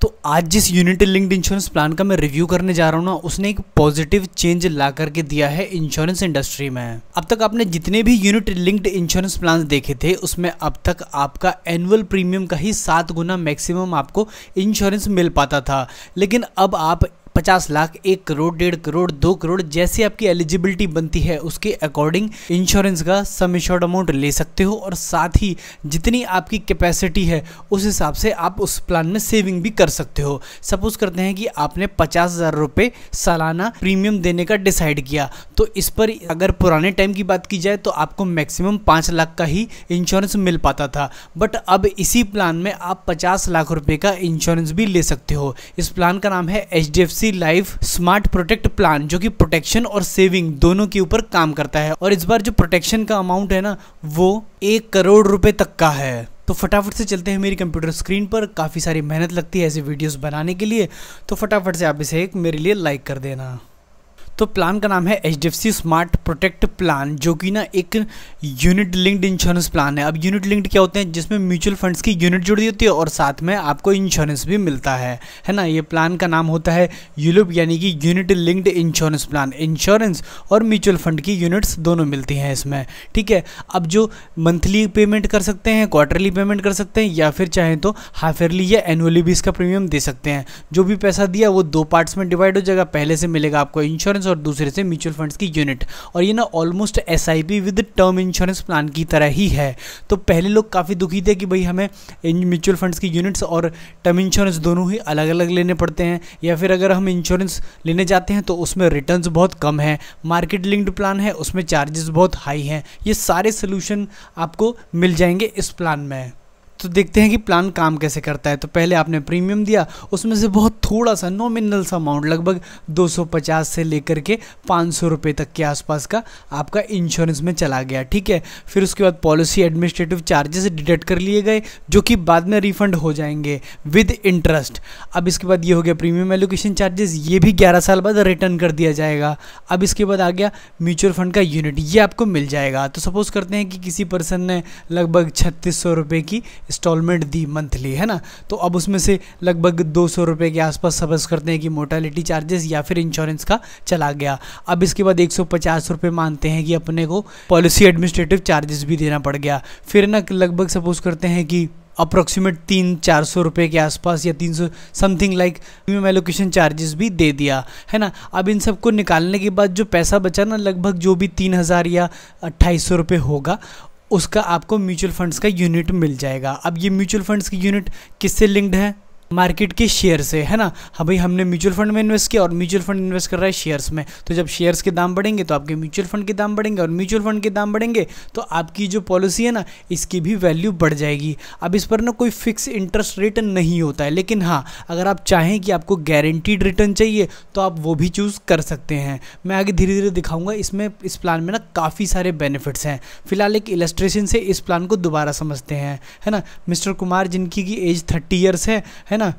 तो आज जिस यूनिट लिंक्ड इंश्योरेंस प्लान का मैं रिव्यू करने जा रहा हूँ ना, उसने एक पॉजिटिव चेंज ला करके दिया है इंश्योरेंस इंडस्ट्री में। अब तक आपने जितने भी यूनिट लिंक्ड इंश्योरेंस प्लान देखे थे, उसमें अब तक आपका एनुअल प्रीमियम का ही 7 गुना मैक्सिमम आपको इंश्योरेंस मिल पाता था। लेकिन अब आप 50 लाख, 1 करोड़, 1.5 करोड़, 2 करोड़ जैसी आपकी एलिजिबिलिटी बनती है उसके अकॉर्डिंग इंश्योरेंस का सम एश्योर्ड अमाउंट ले सकते हो, और साथ ही जितनी आपकी कैपेसिटी है उस हिसाब से आप उस प्लान में सेविंग भी कर सकते हो। सपोज करते हैं कि आपने 50,000 रुपये सालाना प्रीमियम देने का डिसाइड किया, तो इस पर अगर पुराने टाइम की बात की जाए तो आपको मैक्सिमम 5 लाख का ही इंश्योरेंस मिल पाता था। बट अब इसी प्लान में आप 50 लाख रुपये का इंश्योरेंस भी ले सकते हो। इस प्लान का नाम है HDFC life smart protect plan, जो कि प्रोटेक्शन और सेविंग दोनों के ऊपर काम करता है। और इस बार जो प्रोटेक्शन का अमाउंट है ना, वो 1 करोड़ रुपए तक का है। तो फटाफट से चलते हैं मेरी कंप्यूटर स्क्रीन पर। काफ़ी सारी मेहनत लगती है ऐसे वीडियोस बनाने के लिए, तो फटाफट से आप इसे एक मेरे लिए लाइक कर देना। तो प्लान का नाम है HDFC स्मार्ट प्रोटेक्ट प्लान, जो कि ना एक यूनिट लिंक्ड इंश्योरेंस प्लान है। अब यूनिट लिंक्ड क्या होते हैं? जिसमें म्यूचुअल फंड्स की यूनिट जुड़ी होती है और साथ में आपको इंश्योरेंस भी मिलता है ना। ये प्लान का नाम होता है यूलिप, यानी कि unit linked insurance plan. Insurance और म्यूचुअल फंड की यूनिट्स दोनों मिलती हैं इसमें, ठीक है। अब जो मंथली पेमेंट कर सकते हैं, क्वार्टरली पेमेंट कर सकते हैं, या फिर चाहें तो हाफ ईयरली या एनुअली भी इसका प्रीमियम दे सकते हैं। जो भी पैसा दिया वो 2 पार्ट्स में डिवाइड हो जाएगा। पहले से मिलेगा आपको इंश्योरेंस और दूसरे से म्यूचुअल फंड्स की यूनिट। और ये ना almost SIP with term insurance plan की तरह ही है। तो पहले लोग काफ़ी दुखी थे कि भाई हमें म्यूचुअल फंड्स की यूनिट्स और टर्म इंश्योरेंस दोनों ही अलग अलग लेने पड़ते हैं, या फिर अगर हम इंश्योरेंस लेने जाते हैं तो उसमें रिटर्न्स बहुत कम है। मार्केट लिंक्ड प्लान है, उसमें चार्जेस बहुत हाई हैं। ये सारे सोल्यूशन आपको मिल जाएंगे इस प्लान में। तो देखते हैं कि प्लान काम कैसे करता है। तो पहले आपने प्रीमियम दिया, उसमें से बहुत थोड़ा सा नॉमिनल सा अमाउंट, लगभग 250 से लेकर के 500 रुपये तक के आसपास का आपका इंश्योरेंस में चला गया, ठीक है। फिर उसके बाद पॉलिसी एडमिनिस्ट्रेटिव चार्जेस डिडक्ट कर लिए गए, जो कि बाद में रिफंड हो जाएंगे विद इंटरेस्ट। अब इसके बाद ये हो गया प्रीमियम एलोकेशन चार्जेस, ये भी 11 साल बाद रिटर्न कर दिया जाएगा। अब इसके बाद आ गया म्यूचुअल फंड का यूनिट, ये आपको मिल जाएगा। तो सपोज करते हैं कि किसी पर्सन ने लगभग 3600 रुपये की इंस्टॉलमेंट दी मंथली, है ना। तो अब उसमें से लगभग 200 रुपये के आसपास सपोज करते हैं कि मोर्टेलिटी चार्जेस या फिर इंश्योरेंस का चला गया। अब इसके बाद 150 रुपये मानते हैं कि अपने को पॉलिसी एडमिनिस्ट्रेटिव चार्जेस भी देना पड़ गया। फिर ना लगभग सपोज करते हैं कि अप्रॉक्सीमेट 300-400 रुपये के आसपास या 300 something like premium allocation charges भी दे दिया, है ना। अब इन सबको निकालने के बाद जो पैसा बचा ना, लगभग जो भी 3000 या 2800 रुपये होगा, उसका आपको म्यूचुअल फंड्स का यूनिट मिल जाएगा। अब ये म्यूचुअल फंड्स की यूनिट किससे लिंक्ड है? मार्केट के शेयर से, है ना। हाँ भाई, हमने म्यूचुअल फंड में इन्वेस्ट किया और म्यूचुअल फंड इन्वेस्ट कर रहा है शेयर्स में। तो जब शेयर्स के दाम बढ़ेंगे तो आपके म्यूचुअल फंड के दाम बढ़ेंगे, और म्यूचुअल फंड के दाम बढ़ेंगे तो आपकी जो पॉलिसी है ना, इसकी भी वैल्यू बढ़ जाएगी। अब इस पर ना कोई फिक्स इंटरेस्ट रेट नहीं होता है, लेकिन हाँ, अगर आप चाहें कि आपको गारंटीड रिटर्न चाहिए तो आप वो भी चूज़ कर सकते हैं। मैं आगे धीरे धीरे दिखाऊंगा। इसमें इस प्लान में ना काफ़ी सारे बेनिफिट्स हैं। फिलहाल एक इलस्ट्रेशन से इस प्लान को दोबारा समझते हैं, है ना। मिस्टर कुमार, जिनकी की एज 30 ईयर्स है ना,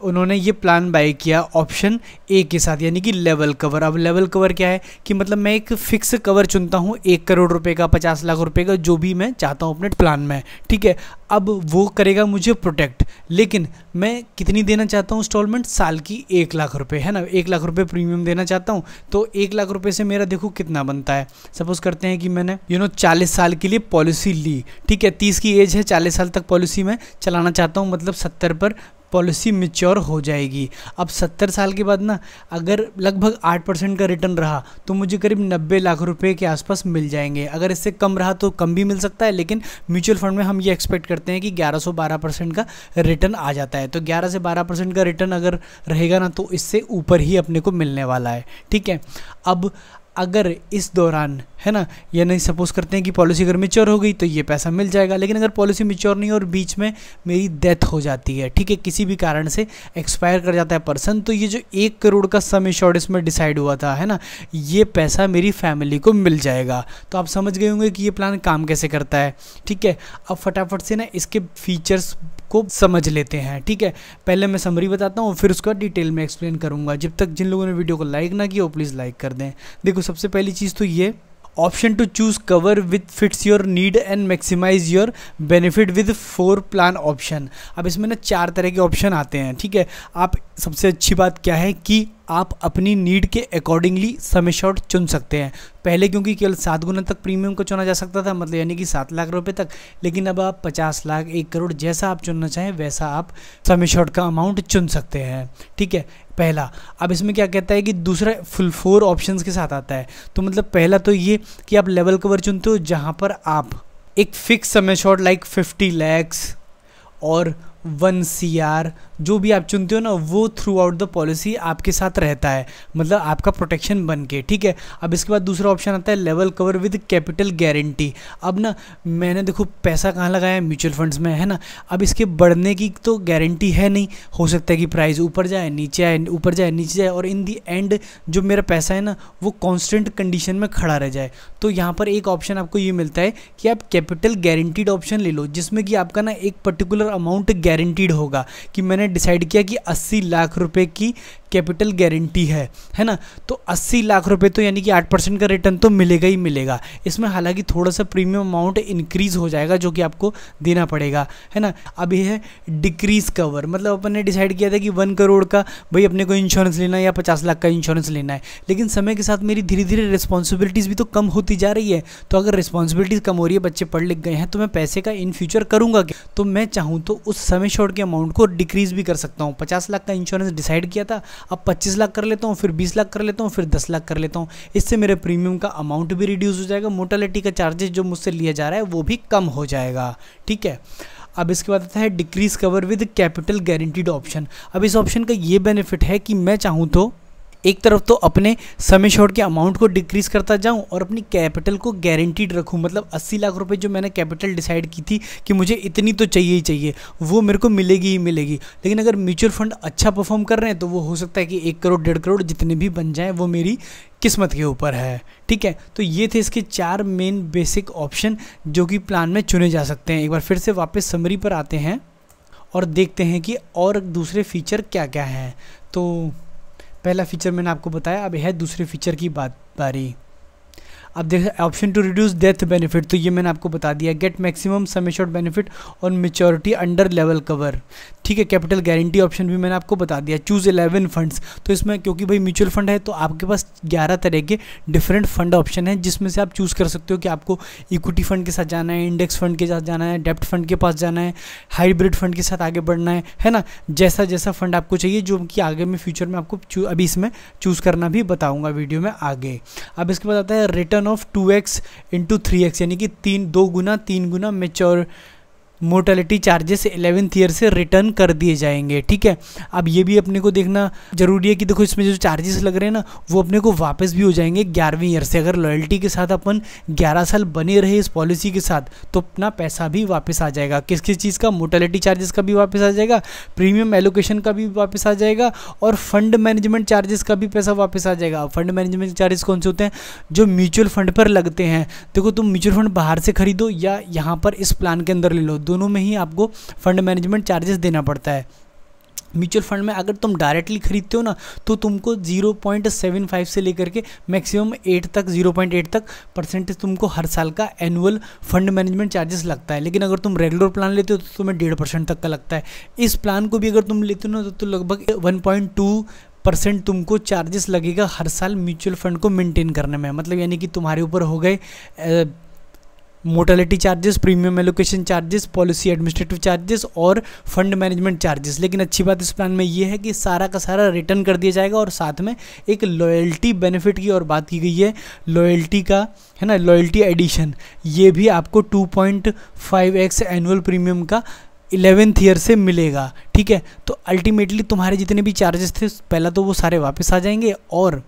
उन्होंने ये प्लान बाय किया ऑप्शन ए के साथ, यानी कि लेवल कवर। अब लेवल कवर क्या है कि मतलब मैं एक फिक्स कवर चुनता हूँ 1 करोड़ रुपए का, 50 लाख रुपए का, जो भी मैं चाहता हूँ अपने प्लान में, ठीक है। अब वो करेगा मुझे प्रोटेक्ट, लेकिन मैं कितनी देना चाहता हूँ इंस्टॉलमेंट? साल की 1 लाख रुपए, है ना। 1 लाख रुपए प्रीमियम देना चाहता हूँ, तो 1 लाख रुपए से मेरा देखो कितना बनता है। सपोज करते हैं कि मैंने 40 साल के लिए पॉलिसी ली, ठीक है। 30 की एज है, 40 साल तक पॉलिसी में चलाना चाहता हूँ, मतलब 70 पर पॉलिसी मैच्योर हो जाएगी। अब 70 साल के बाद ना, अगर लगभग 8% का रिटर्न रहा तो मुझे करीब 90 लाख रुपए के आसपास मिल जाएंगे। अगर इससे कम रहा तो कम भी मिल सकता है, लेकिन म्यूचुअल फंड में हम ये एक्सपेक्ट करते हैं कि 1112% का रिटर्न आ जाता है। तो 11 से 12% का रिटर्न अगर रहेगा ना, तो इससे ऊपर ही अपने को मिलने वाला है, ठीक है। अब अगर इस दौरान, है ना, यानी सपोज करते हैं कि पॉलिसी अगर मैच्योर हो गई तो ये पैसा मिल जाएगा। लेकिन अगर पॉलिसी मैच्योर नहीं और बीच में मेरी डेथ हो जाती है, ठीक है, किसी भी कारण से एक्सपायर कर जाता है पर्सन, तो ये जो 1 करोड़ का सम एश्योर्ड इसमें डिसाइड हुआ था, है ना, ये पैसा मेरी फैमिली को मिल जाएगा। तो आप समझ गए होंगे कि ये प्लान काम कैसे करता है, ठीक है। अब फटाफट से ना इसके फीचर्स को समझ लेते हैं, ठीक है। पहले मैं समरी बताता हूँ, फिर उसका डिटेल में एक्सप्लेन करूँगा। जब तक जिन लोगों ने वीडियो को लाइक ना किया हो, प्लीज़ लाइक कर दें। देखो, सबसे पहली चीज़ तो ये option to choose cover with fits your need and maximise your benefit with 4 plan option. अब इसमें ना 4 तरह के ऑप्शन आते हैं, ठीक है। आप सबसे अच्छी बात क्या है कि आप अपनी नीड के अकॉर्डिंगली सम एश्योर्ड चुन सकते हैं। पहले क्योंकि केवल 7 गुना तक प्रीमियम को चुना जा सकता था, मतलब यानी कि 7 लाख रुपए तक, लेकिन अब आप 50 लाख, 1 करोड़ जैसा आप चुनना चाहें वैसा आप सम एश्योर्ड का अमाउंट चुन सकते हैं, ठीक है। पहला, अब इसमें क्या कहता है कि दूसरा फुल 4 ऑप्शंस के साथ आता है। तो मतलब पहला तो ये कि आप लेवल कवर चुनते हो जहाँ पर आप एक fix sum assured like 50 lakhs और 1 CR जो भी आप चुनते हो ना, वो थ्रू आउट द पॉलिसी आपके साथ रहता है, मतलब आपका प्रोटेक्शन बन के, ठीक है। अब इसके बाद दूसरा ऑप्शन आता है level cover with capital guarantee. अब ना मैंने देखो पैसा कहाँ लगाया है, म्यूचुअल फंड्स में, है ना। अब इसके बढ़ने की तो गारंटी है नहीं, हो सकता है कि प्राइस ऊपर जाए नीचे आए, ऊपर जाए नीचे जाए, और इन दी एंड जो मेरा पैसा है ना वो कांस्टेंट कंडीशन में खड़ा रह जाए। तो यहाँ पर एक ऑप्शन आपको ये मिलता है कि आप कैपिटल गारंटीड ऑप्शन ले लो, जिसमें कि आपका ना एक पर्टिकुलर अमाउंट गारंटीड होगा कि मैंने डिसाइड किया कि 80 लाख रुपए की कैपिटल गारंटी है ना। तो 80 लाख रुपए तो यानी कि 8% का रिटर्न तो मिलेगा ही मिलेगा। इसमें हालांकि थोड़ा सा प्रीमियम अमाउंट इंक्रीज हो जाएगा जो कि आपको देना पड़ेगा, है ना। अब ये है डिक्रीज कवर, मतलब अपन ने डिसाइड किया था कि 1 करोड़ का भाई अपने को इंश्योरेंस लेना है या 50 लाख का इंश्योरेंस लेना है, लेकिन समय के साथ मेरी धीरे धीरे रिस्पॉन्सिबिलिटीज़ भी तो कम होती जा रही है। तो अगर रिस्पॉन्सिबिलिटीज़ कम हो रही है, बच्चे पढ़ लिख गए हैं, तो मैं पैसे का इन फ्यूचर करूँगा क्या? तो मैं चाहूँ तो उस समय शॉर्ट के अमाउंट को डिक्रीज भी कर सकता हूँ। 50 लाख का इंश्योरेंस डिसाइड किया था, अब 25 लाख कर लेता हूँ, फिर 20 लाख कर लेता हूँ, फिर 10 लाख कर लेता हूँ। इससे मेरे प्रीमियम का अमाउंट भी रिड्यूस हो जाएगा, मोर्टेलिटी का चार्जेस जो मुझसे लिया जा रहा है वो भी कम हो जाएगा, ठीक है। अब इसके बाद आता है decrease cover with capital guaranteed option. अब इस ऑप्शन का ये बेनिफिट है कि मैं चाहूँ तो एक तरफ तो अपने समय शॉर्ट के अमाउंट को डिक्रीज करता जाऊं और अपनी कैपिटल को गारंटीड रखूं, मतलब 80 लाख रुपए जो मैंने कैपिटल डिसाइड की थी कि मुझे इतनी तो चाहिए ही चाहिए, वो मेरे को मिलेगी ही मिलेगी। लेकिन अगर म्यूचुअल फंड अच्छा परफॉर्म कर रहे हैं तो वो हो सकता है कि 1 करोड़ 1.5 करोड़ जितने भी बन जाएं, वो मेरी किस्मत के ऊपर है, ठीक है। तो ये थे इसके 4 मेन बेसिक ऑप्शन जो कि प्लान में चुने जा सकते हैं। एक बार फिर से वापस समरी पर आते हैं और देखते हैं कि और दूसरे फीचर क्या क्या हैं। तो पहला फीचर मैंने आपको बताया, अब है दूसरे फीचर की बारी। अब देखिए option to reduce death benefit, तो ये मैंने आपको बता दिया। Get maximum sum assured benefit on maturity under level cover, ठीक है। कैपिटल गारंटी ऑप्शन भी मैंने आपको बता दिया। चूज 11 फंड्स, तो इसमें क्योंकि भाई म्यूचुअल फंड है तो आपके पास 11 तरह के डिफरेंट फंड ऑप्शन हैं, जिसमें से आप चूज़ कर सकते हो कि आपको इक्विटी फंड के साथ जाना है, इंडेक्स फंड के साथ जाना है, डेप्ट फंड के पास जाना है, हाइब्रिड फंड के साथ आगे बढ़ना है ना। जैसा जैसा फंड आपको चाहिए, जो कि आगे में फ्यूचर में आपको अभी इसमें चूज़ करना भी बताऊँगा वीडियो में आगे। अब इसके बाद आता है return of 2x into 3x, यानी कि 2 गुना 3 गुना mature mortality charges 11th year से रिटर्न कर दिए जाएंगे, ठीक है। अब ये भी अपने को देखना जरूरी है कि देखो इसमें जो चार्जेस लग रहे हैं ना वो अपने को वापस भी हो जाएंगे 11वीं ईयर से। अगर लॉयल्टी के साथ अपन 11 साल बने रहे इस पॉलिसी के साथ तो अपना पैसा भी वापस आ जाएगा। किस किस चीज़ का? मोर्टेलिटी चार्जेस का भी वापस आ जाएगा, प्रीमियम एलोकेशन का भी वापस आ जाएगा, और फंड मैनेजमेंट चार्जेस का भी पैसा वापस आ जाएगा। फंड मैनेजमेंट चार्जेस कौन से होते हैं? जो म्यूचुअल फंड पर लगते हैं। देखो तुम म्यूचुअल फंड बाहर से खरीदो या यहाँ पर इस प्लान के अंदर ले लो, दोनों में ही आपको फंड मैनेजमेंट चार्जेस देना पड़ता है। म्यूचुअल फंड में अगर तुम डायरेक्टली खरीदते हो ना तो तुमको 0.75 से लेकर के मैक्सिमम 0.8 तक परसेंटेज तुमको हर साल का एनुअल फंड मैनेजमेंट चार्जेस लगता है। लेकिन अगर तुम रेगुलर प्लान लेते हो तो तुम्हें 1.5% तक का लगता है। इस प्लान को भी अगर तुम लेते हो ना तो लगभग 1.2% तुमको चार्जेस लगेगा हर साल म्यूचुअल फंड को मेंटेन करने में। मतलब यानी कि तुम्हारे ऊपर हो गए mortality charges, premium allocation charges, policy administrative charges और फंड मैनेजमेंट चार्जेस। लेकिन अच्छी बात इस प्लान में ये है कि सारा का सारा रिटर्न कर दिया जाएगा और साथ में एक लॉयल्टी बेनिफिट की और बात की गई है। लॉयल्टी का है ना, लॉयल्टी एडिशन, ये भी आपको 2.5x एनुअल प्रीमियम का 11th ईयर से मिलेगा, ठीक है। तो अल्टीमेटली तुम्हारे जितने भी चार्जेस थे पहला तो वो सारे वापस आ जाएंगे और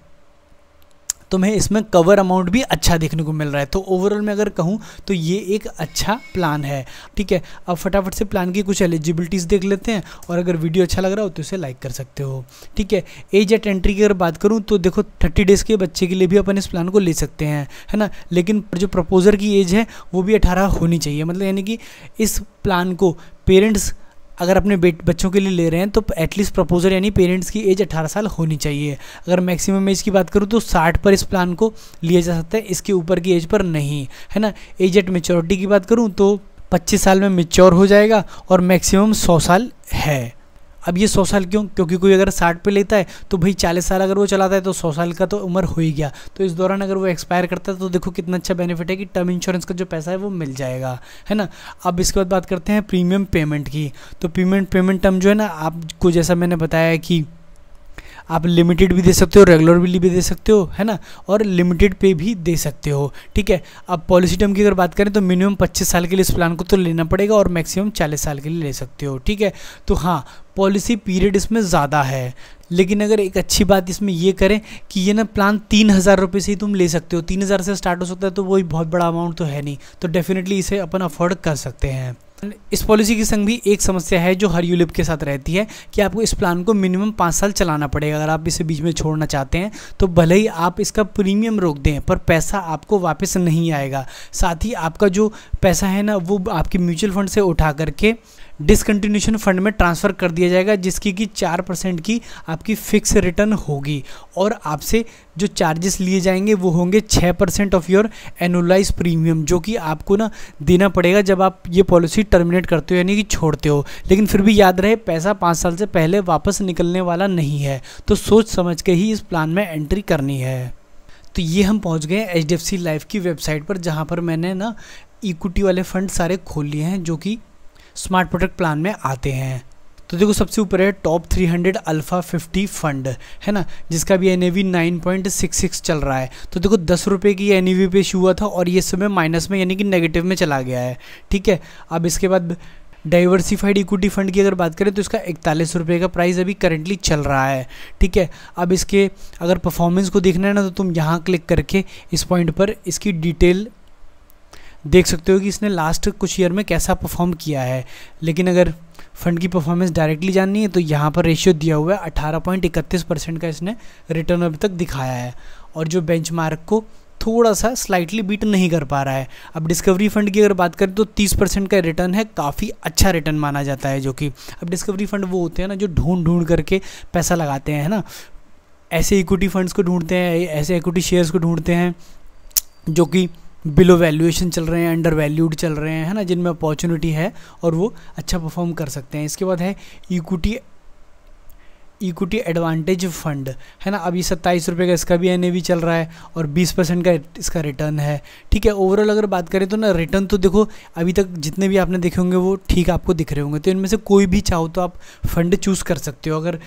तुम्हें इसमें कवर अमाउंट भी अच्छा देखने को मिल रहा है। तो ओवरऑल में अगर कहूँ तो ये एक अच्छा प्लान है, ठीक है। अब फटाफट से प्लान की कुछ एलिजिबिलिटीज़ देख लेते हैं और अगर वीडियो अच्छा लग रहा हो तो इसे लाइक कर सकते हो, ठीक है। एज एट एंट्री की अगर बात करूँ तो देखो 30 डेज़ के बच्चे के लिए भी अपन इस प्लान को ले सकते हैं, है ना। लेकिन जो प्रपोजर की एज है वो भी 18 होनी चाहिए। मतलब यानी कि इस प्लान को पेरेंट्स अगर अपने बच्चों के लिए ले रहे हैं तो एटलीस्ट प्रपोजर यानी पेरेंट्स की एज 18 साल होनी चाहिए। अगर मैक्सिमम एज की बात करूँ तो 60 पर इस प्लान को लिया जा सकता है, इसके ऊपर की एज पर नहीं, है ना। एज एट मेच्योरिटी की बात करूँ तो 25 साल में मेच्योर हो जाएगा और मैक्सिमम 100 साल है। अब ये 100 साल क्यों? क्योंकि कोई अगर 60 पे लेता है तो भाई 40 साल अगर वो चलाता है तो 100 साल का तो उम्र हो ही गया, तो इस दौरान अगर वो एक्सपायर करता है तो देखो कितना अच्छा बेनिफिट है कि टर्म इंश्योरेंस का जो पैसा है वो मिल जाएगा, है ना। अब इसके बाद बात करते हैं प्रीमियम पेमेंट की। तो पेमेंट टर्म जो है ना, आपको जैसा मैंने बताया कि आप लिमिटेड भी दे सकते हो, रेगुलर भी दे सकते हो, है ना, और लिमिटेड पे भी दे सकते हो, ठीक है। अब पॉलिसी टर्म की अगर बात करें तो मिनिमम 25 साल के लिए इस प्लान को तो लेना पड़ेगा और मैक्सिमम 40 साल के लिए ले सकते हो, ठीक है। तो हाँ, पॉलिसी पीरियड इसमें ज़्यादा है, लेकिन अगर एक अच्छी बात इसमें ये करें कि ये ना प्लान 3000 रुपये से ही तुम ले सकते हो। 3000 से स्टार्ट हो सकता है, तो वही बहुत बड़ा अमाउंट तो है नहीं, तो डेफिनेटली इसे अपन अफोर्ड कर सकते हैं। इस पॉलिसी के संग भी एक समस्या है जो हर यूलिप के साथ रहती है कि आपको इस प्लान को मिनिमम 5 साल चलाना पड़ेगा। अगर आप इसे बीच में छोड़ना चाहते हैं तो भले ही आप इसका प्रीमियम रोक दें, पर पैसा आपको वापस नहीं आएगा। साथ ही आपका जो पैसा है ना, वो आपके म्यूचुअल फंड से उठा करके डिसकंटिन्यूशन फंड में ट्रांसफ़र कर दिया जाएगा, जिसकी कि 4% की आपकी फिक्स रिटर्न होगी और आपसे जो चार्जेस लिए जाएंगे वो होंगे 6% ऑफ योर एनुअलाइज प्रीमियम, जो कि आपको ना देना पड़ेगा जब आप ये पॉलिसी टर्मिनेट करते हो यानी कि छोड़ते हो। लेकिन फिर भी याद रहे, पैसा 5 साल से पहले वापस निकलने वाला नहीं है, तो सोच समझ के ही इस प्लान में एंट्री करनी है। तो ये हम पहुँच गए HDFC लाइफ की वेबसाइट पर, जहाँ पर मैंने ना इक्विटी वाले फंड सारे खोल लिए हैं जो कि स्मार्ट प्रोटेक्ट प्लान में आते हैं। तो देखो सबसे ऊपर है टॉप 300 अल्फ़ा 50 फंड, है ना, जिसका भी NAV 9.66 चल रहा है। तो देखो 10 रुपये की NAV पे इशू हुआ था और ये समय माइनस में यानी कि नेगेटिव में चला गया है, ठीक है। अब इसके बाद डाइवर्सिफाइड इक्विटी फंड की अगर बात करें तो इसका 41 रुपये का प्राइस अभी करंटली चल रहा है, ठीक है। अब इसके अगर परफॉर्मेंस को देखना है ना, तो तुम यहाँ क्लिक करके इस पॉइंट पर इसकी डिटेल देख सकते हो कि इसने लास्ट कुछ ईयर में कैसा परफॉर्म किया है। लेकिन अगर फंड की परफॉर्मेंस डायरेक्टली जाननी है तो यहाँ पर रेशियो दिया हुआ है 18.31% का इसने रिटर्न अभी तक दिखाया है, और जो बेंचमार्क को थोड़ा सा स्लाइटली बीट नहीं कर पा रहा है। अब डिस्कवरी फंड की अगर बात करें तो 30% का रिटर्न है, काफ़ी अच्छा रिटर्न माना जाता है। जो कि अब डिस्कवरी फंड वो होते हैं ना जो ढूंढ करके पैसा लगाते हैं, है ना, ऐसे इक्विटी फंड्स को ढूंढते हैं, ऐसे इक्विटी शेयर्स को ढूंढते हैं जो कि बिलो वैल्यूएशन चल रहे हैं, अंडर वैल्यूड चल रहे हैं, है ना, जिनमें अपॉर्चुनिटी है और वो अच्छा परफॉर्म कर सकते हैं। इसके बाद है इक्विटी एडवांटेज फंड, है ना। अब ये 27 रुपये का इसका भी NAV चल रहा है और 20% का इसका रिटर्न है, ठीक है। ओवरऑल अगर बात करें तो ना रिटर्न तो देखो अभी तक जितने भी आपने देखे होंगे वो ठीक आपको दिख रहे होंगे, तो इनमें से कोई भी चाहो तो आप फंड चूज़ कर सकते हो। अगर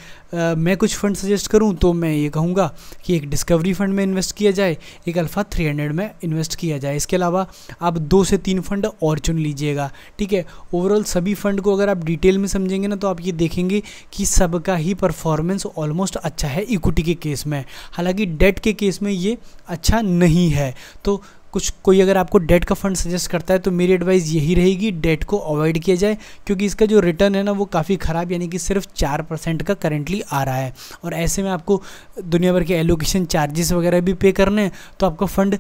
मैं कुछ फंड सजेस्ट करूं तो मैं ये कहूँगा कि एक डिस्कवरी फंड में इन्वेस्ट किया जाए, एक अल्फ़ा 300 में इन्वेस्ट किया जाए। इसके अलावा आप 2 से 3 फंड और चुन लीजिएगा, ठीक है। ओवरऑल सभी फंड को अगर आप डिटेल में समझेंगे ना तो आप ये देखेंगे कि सबका ही परफॉर्मेंस ऑलमोस्ट अच्छा है इक्विटी के केस में। हालांकि डेट के केस में ये अच्छा नहीं है, तो कोई अगर आपको डेट का फंड सजेस्ट करता है तो मेरी एडवाइस यही रहेगी डेट को अवॉइड किया जाए, क्योंकि इसका जो रिटर्न है ना वो काफ़ी ख़राब यानी कि सिर्फ 4% का करेंटली आ रहा है, और ऐसे में आपको दुनिया भर के एलोकेशन चार्जेस वगैरह भी पे करने हैं, तो आपका फंड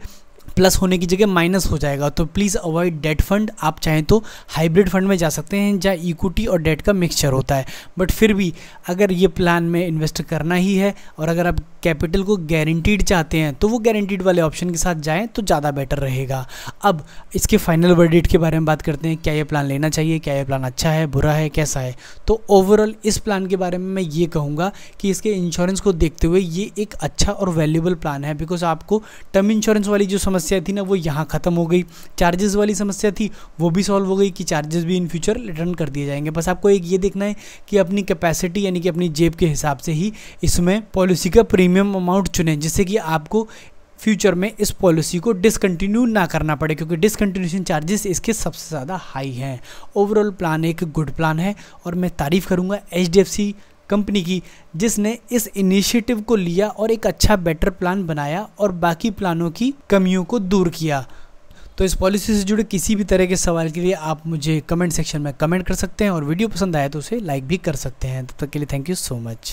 प्लस होने की जगह माइनस हो जाएगा। तो प्लीज़ अवॉइड डेट फंड। आप चाहें तो हाइब्रिड फंड में जा सकते हैं जहाँ इक्विटी और डेट का मिक्सचर होता है, बट फिर भी अगर ये प्लान में इन्वेस्ट करना ही है और अगर आप कैपिटल को गारंटीड चाहते हैं तो वो गारंटीड वाले ऑप्शन के साथ जाएं तो ज़्यादा बेटर रहेगा। अब इसके फाइनल वर्डिक्ट के बारे में बात करते हैं, क्या ये प्लान लेना चाहिए, क्या ये प्लान अच्छा है, बुरा है, कैसा है। तो ओवरऑल इस प्लान के बारे में मैं ये कहूँगा कि इसके इंश्योरेंस को देखते हुए ये एक अच्छा और वैल्यूएबल प्लान है, बिकॉज आपको टर्म इंश्योरेंस वाली जो समस्या थी ना वो यहाँ ख़त्म हो गई, चार्जेस वाली समस्या थी वो भी सॉल्व हो गई कि चार्जेस भी इन फ्यूचर रिटर्न कर दिए जाएंगे। बस आपको एक ये देखना है कि अपनी कैपेसिटी यानी कि अपनी जेब के हिसाब से ही इसमें पॉलिसी का प्रीमियम अमाउंट चुनें, जिससे कि आपको फ्यूचर में इस पॉलिसी को डिसकंटिन्यू ना करना पड़े, क्योंकि डिसकंटिन्यूशन चार्जेस इसके सबसे ज़्यादा हाई हैं। ओवरऑल प्लान एक गुड प्लान है और मैं तारीफ़ करूँगा HDFC कंपनी की जिसने इस इनिशिएटिव को लिया और एक अच्छा बेटर प्लान बनाया और बाकी प्लानों की कमियों को दूर किया। तो इस पॉलिसी से जुड़े किसी भी तरह के सवाल के लिए आप मुझे कमेंट सेक्शन में कमेंट कर सकते हैं और वीडियो पसंद आया तो उसे लाइक भी कर सकते हैं। तब तक के लिए थैंक यू सो मच।